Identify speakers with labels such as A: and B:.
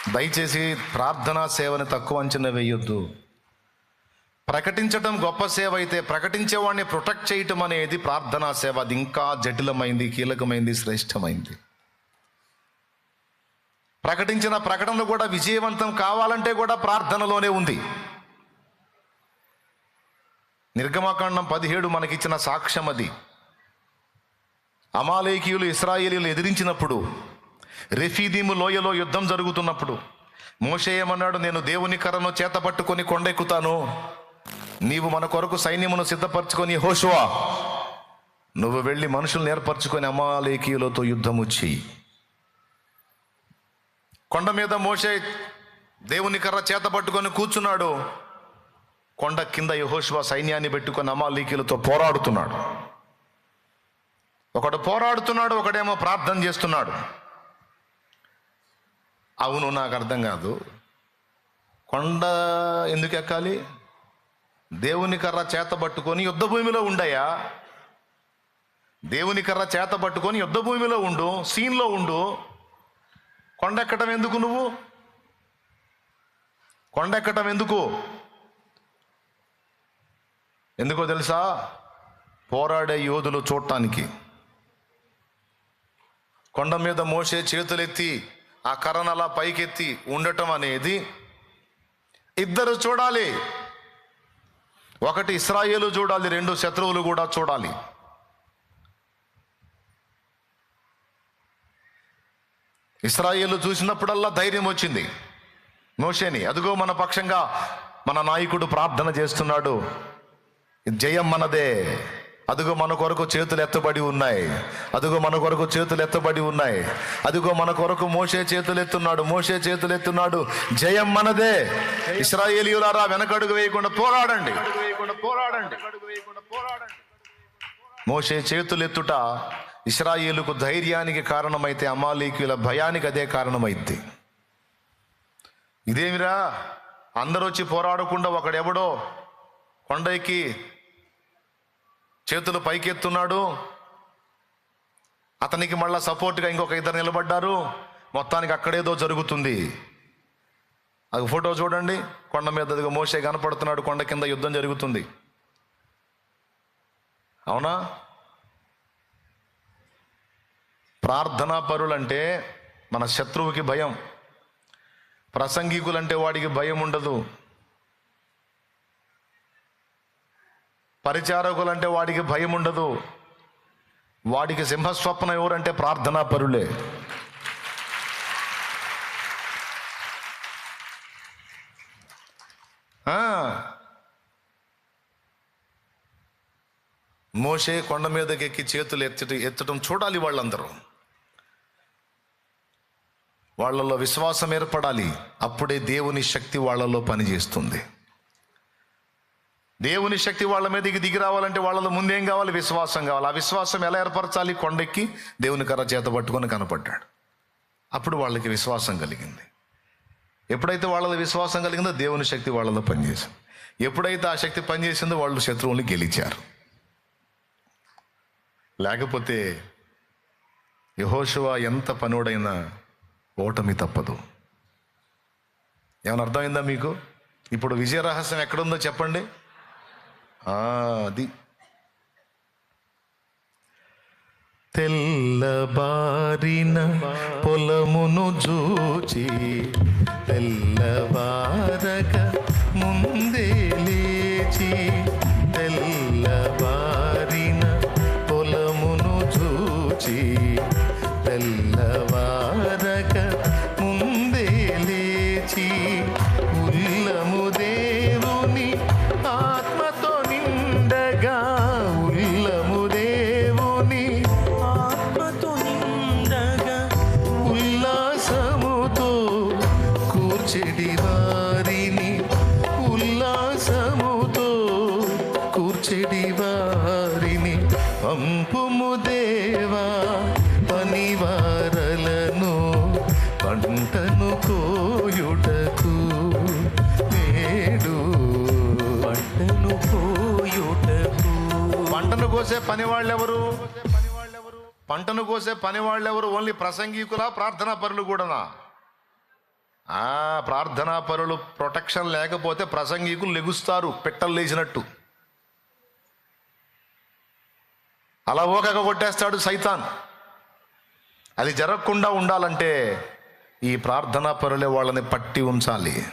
A: దయచేసి ప్రార్థనా సేవని తక్కువ అంచనా వేయొద్దు. ప్రకటించడం గొప్ప సేవ అయితే ప్రకటించేవాడిని ప్రొటెక్ట్ చేయటం అనేది ప్రార్థనా సేవ. అది ఇంకా జటిలమైంది, కీలకమైంది, శ్రేష్టమైంది. ప్రకటించిన ప్రకటన కూడా విజయవంతం కావాలంటే కూడా ప్రార్థనలోనే ఉంది. నిర్గమకాండం 17 మనకిచ్చిన సాక్ష్యం అది. అమాలేకీయులు ఇశ్రాయేలీయులు ఎదిరించినప్పుడు రెఫీదీము లోయలో యుద్ధం జరుగుతున్నప్పుడు మోషే ఏమన్నాడు? నేను దేవుని కర్రను చేత పట్టుకొని కొండెక్కుతాను, నీవు మన కొరకు సైన్యమును సిద్ధపరచుకొని యెహోషువా నువ్వు వెళ్ళి మనుషులను ఏర్పరచుకొని అమాలేకీయులతో యుద్ధము చెయ్యి. కొండ మీద మోషే దేవుని కర్ర చేత పట్టుకొని కూర్చున్నాడు. కొండ కింద యెహోషువా సైన్యాన్ని పెట్టుకొని అమాలేకీయులతో పోరాడుతున్నాడు. ఒకడు పోరాడుతున్నాడు, ఒకడేమో ప్రార్థన చేస్తున్నాడు. అవును, నాకు అర్థం కాదు, కొండ ఎందుకు ఎక్కాలి? దేవుని కర్ర చేత పట్టుకొని యుద్ధ భూమిలో ఉండయా, దేవుని కర్ర చేత పట్టుకొని యుద్ధ భూమిలో ఉండు, సీన్లో ఉండు. కొండెక్కటం ఎందుకు? నువ్వు కొండెక్కటం ఎందుకు? ఎందుకో తెలుసా? పోరాడే యోధులు చూడటానికి. కొండ మీద మోసే చేతులెత్తి ఆ కర్రను అలా పైకెత్తి ఉండటం అనేది ఇద్దరు చూడాలి. ఒకటి ఇశ్రాయేలు చూడాలి, రెండు శత్రువులు కూడా చూడాలి. ఇశ్రాయేలు చూసినప్పుడల్లా ధైర్యం వచ్చింది మోషేని. అదిగో మన పక్షంగా మన నాయకుడు ప్రార్థన చేస్తున్నాడు, జయం మనదే, అదిగో మన కొరకు చేతులు ఎత్తబడి ఉన్నాయి, అదిగో మన కొరకు చేతులు ఎత్తబడి ఉన్నాయి, అదిగో మన కొరకు మోషే చేతులు ఎత్తున్నాడు, మోషే చేతులు ఎత్తున్నాడు, జయం మనదే. ఇశ్రాయేలీయులారా వెనకడుగు వేయకుండా పోరాడండి. మోషే చేతులు ఎత్తుట ఇశ్రాయేలుకు ధైర్యానికి కారణమైతే అమాలేకీయుల భయానికి అదే కారణమైంది. ఇదేమిరా, అందరూ వచ్చి పోరాడకుండా ఒకడెవడో కొండ ఎక్కి చేతులు పైకెత్తున్నాడు, అతనికి మళ్ళా సపోర్ట్గా ఇంకొక ఇద్దరు నిలబడ్డారు, మొత్తానికి అక్కడేదో జరుగుతుంది. అది ఫోటో చూడండి, కొండ మీద మోషే కనపడుతున్నాడు, కొండ కింద యుద్ధం జరుగుతుంది. అవునా? ప్రార్థనా పరులంటే మన శత్రువుకి భయం, ప్రసంగికులంటే వాడికి భయం ఉండదు, పరిచారకులంటే వాడికి భయం ఉండదు. వాడికి సింహస్వప్నం ఎవరంటే ప్రార్థనా పరులే. మోషే కొండ మీదకి ఎక్కి చేతులు ఎత్తడం చూడాలి వాళ్ళందరూ. వాళ్ళలో విశ్వాసం ఏర్పడాలి, అప్పుడే దేవుని శక్తి వాళ్ళలో పనిచేస్తుంది. దేవుని శక్తి వాళ్ళ మీదకి దిగి రావాలంటే వాళ్ళలో ముందేం కావాలి? విశ్వాసం కావాలి. ఆ విశ్వాసం ఎలా ఏర్పరచాలి? కొండెక్కి దేవుని కర్ర చేత పట్టుకొని కనపడ్డాడు, అప్పుడు వాళ్ళకి విశ్వాసం కలిగింది. ఎప్పుడైతే వాళ్ళలో విశ్వాసం కలిగిందో దేవుని శక్తి వాళ్ళలో పనిచేసింది. ఎప్పుడైతే ఆ శక్తి పనిచేసిందో వాళ్ళు శత్రువుల్ని గెలిచారు. లేకపోతే యెహోషువ ఎంత పనుడైనా ఓటమి తప్పదు. ఏమైనా అర్థమైందా మీకు? ఇప్పుడు విజయ రహస్యం ఎక్కడుందో చెప్పండి. అది తెల్లబారిన పొలమును చూచి తెల్లవారక ముందే లేచి, తెల్లబారిన పొలమును చూచి తెల్లవారక ముందే లేచి, ఉల్లము దేవుని ఆత్మతో నిండగా, ఉల్లము దేవుని ఆత్మతో నిండగా, ఉల్లాసముతో కూర్చెడి వారిని, ఉల్లాసముతో కూర్చెడి వారిని పంపుము దేవా, పనివారలను పంటను కోయుటకు నేడు, పంటను కోయుటకు. పంటను కోసే పనివాళ్ళెవరు? పంటను కోసే పనివాళ్ళెవరు? ఓన్లీ ప్రసంగికులా, ప్రార్థనా పరులు కూడానా? ప్రార్థనా పరులు ప్రొటెక్షన్ లేకపోతే ప్రసంగికులు లెగుస్తారు పిట్టలు లేచినట్టు. అలా ఓకగా కొట్టేస్తాడు సైతాన్. అది జరగకుండా ఉండాలంటే ఈ ప్రార్థనా పరులే వాళ్ళని పట్టి ఉంచాలి.